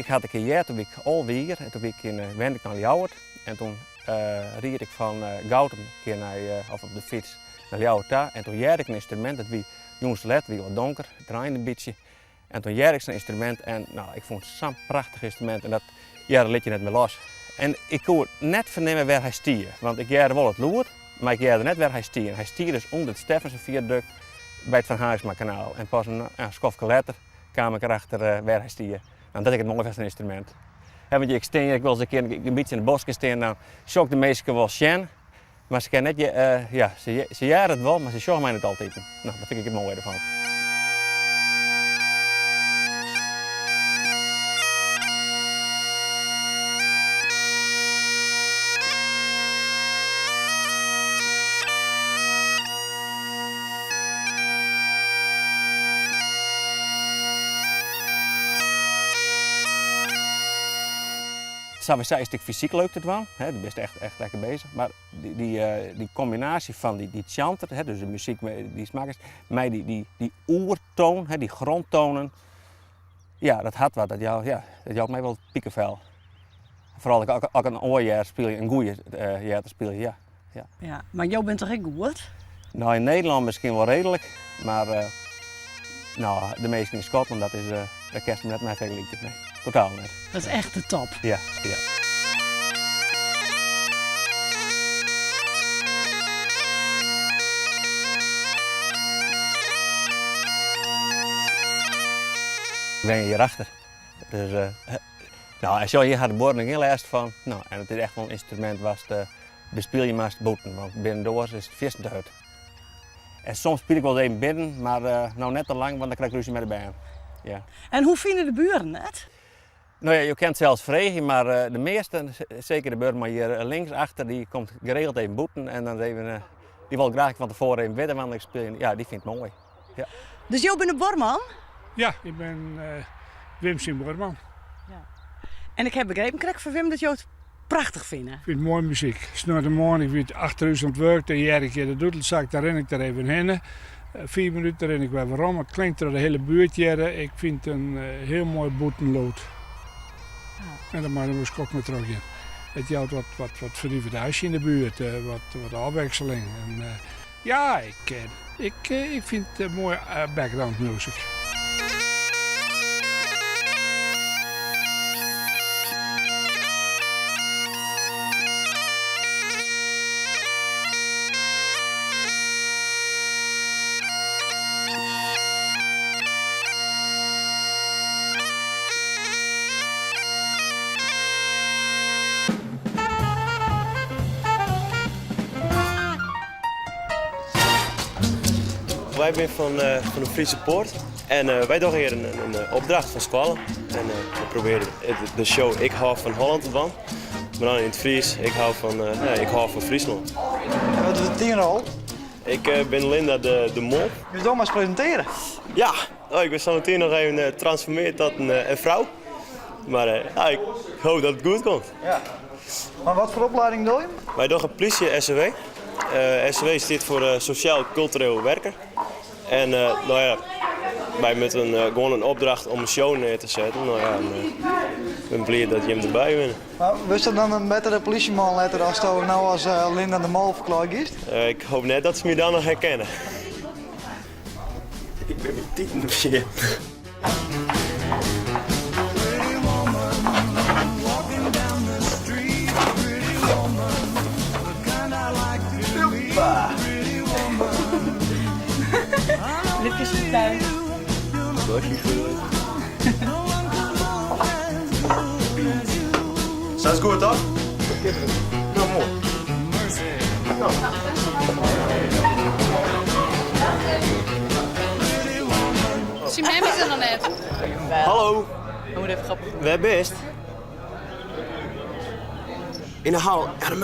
ik had een keer jaar, toen ben ik alweer en toen ben ik wend ik naar Ljouwert. En toen ried ik van Goutem een keer naar, of op de fiets naar Ljouwert daar. En toen jaar ik een instrument, dat wie jongens let, wie wat donker, draaide een beetje. En toen jaar ik zo'n instrument en nou, ik vond het zo'n prachtig instrument en dat liet je net meer los. En ik kon net vernemen waar hij stier, want ik jaarde wel het loer, maar ik jaarde net waar hij stier. Hij stier dus onder het Steffense viaduct bij het Van Haarsma kanaal. En pas een schofje later kwam ik erachter waar hij stier. Nou, dat is het mooiste instrument. Want ik wil eens een keer een beetje in de bos staan, dan shock de meesten wel sjen. Maar ze kennen net, ze jaren het wel, maar ze showen mij het altijd. Nou, dat vind ik het mooie ervan. Is het fysiek leuk het wel, hè, daar ben je echt lekker bezig. Maar die combinatie van die chanter, hè, dus de muziek die smaak is, mij die oertoon, hè, die grondtonen, ja, dat had wat, dat jou mij wel piekenvel. Vooral als ik een oorjaar speel, een goeie jaar te spelen, ja. Ja, maar jou bent toch echt goed? Nou, in Nederland misschien wel redelijk, maar nou, de meesten in Schotland, dat is daar kerst me net mij vergelijken. Nee, totaal niet. Dat is echt de top. Ja. Ben je hierachter. Dus, nou, als je hier gaat de boorden heel eerst van, nou, en het is echt wel een instrument waar de bespeel je maar boeten, want binnendoor is het vissen te hut. En soms speel ik wel eens even binnen, maar nou net te lang, want dan krijg ik ruzie met de band. Ja. En hoe vinden de buren het? Nou ja, je kent zelfs vregen, maar de meeste, zeker de buurman hier links achter, die komt geregeld even boeten en dan even, die wil graag van tevoren even wedden, want ik speel, ja, die vindt het mooi. Ja. Dus jou bent een borman? Ja, ik ben Wim Sint-Borman. Ja. En ik heb begrepen, krijg van Wim dat jou het prachtig vinden. Ik vind het mooie muziek. S'nachts de morgen, ik weet 8 uur aan het werk, dan jaar ik de doedelzak, daar ren ik er even heen. 4 minuten ren ik weer waarom. Het klinkt door de hele buurt jaren. Ik vind het een heel mooi boetenlood. Ja. En dan mag ik ook naar terug in. Het jouwt wat verliefde huisje in de buurt, wat afwisseling. En, ja, ik vind het mooi background music. Wij zijn van de Friese Poort en wij doen hier een opdracht van school. En we proberen de show Ik hou van Holland te doen. Maar dan in het Fries, ik hou van Friesland. En wat is de tienerrol? Ik ben Linda de Mol. Je wil maar eens presenteren. Ja, ik ben zo meteen nog even getransformeerd tot een vrouw. Maar ik hoop dat het goed komt. Ja. Maar wat voor opleiding doe je? Wij doen een politie-SCW. SCW staat voor Sociaal-Cultureel Werker. En nou ja, wij met gewoon een opdracht om een show neer te zetten. Nou ja, ik ben blij dat je hem erbij bent. Maar wist je dan een betere politieman letter als je nou als Linda de Mol verklaard is? Ik hoop net dat ze me dan nog herkennen. Ik ben met tieten of shit. Lipjes in de tuin. Staat het goed, toch? Nou, mooi. Nou. Zie mij is er nog net. Hallo. We moeten even grappig. Waar best? In de hal. Ja, dan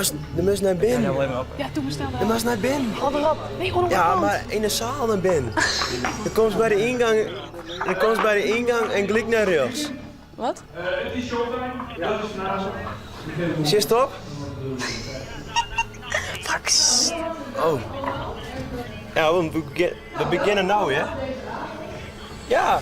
moest naar binnen. Ja, toen bestel Dan moest naar binnen. Hou erop. Nee, gewoon op Ja, maar in de zaal naar binnen. Dan komt ze bij de ingang en klik naar rechts. Wat? Zie je stop? Fuck. Oh. Ja, we beginnen nou, hè? Ja.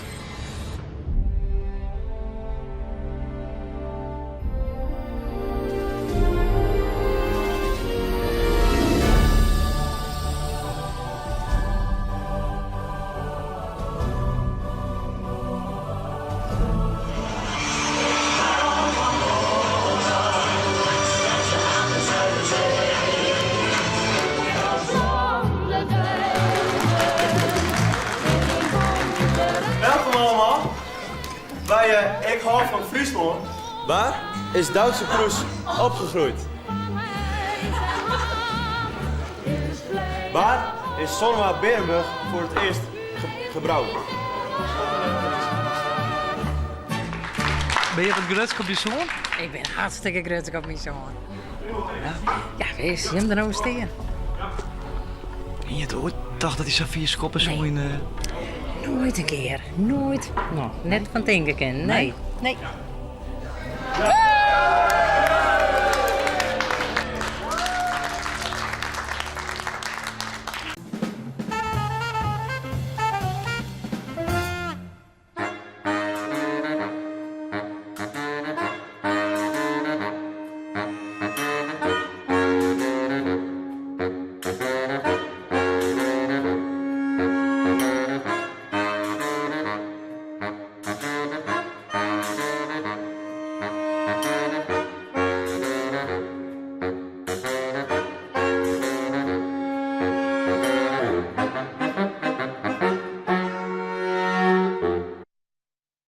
ik hou van Friesland. Waar is Duitse Kroes opgegroeid? Waar is Sonoma Berenburg voor het eerst gebrouwen? Ben je wat grutsig op je zoon? Ik ben hartstikke grutsig op mijn zoon. Ja, wees, je hem er nou steen. En je hoort toch dat hij zo 4 schoppen zo in... Nooit een keer, nooit. Nou, net van denken, nee. Nee.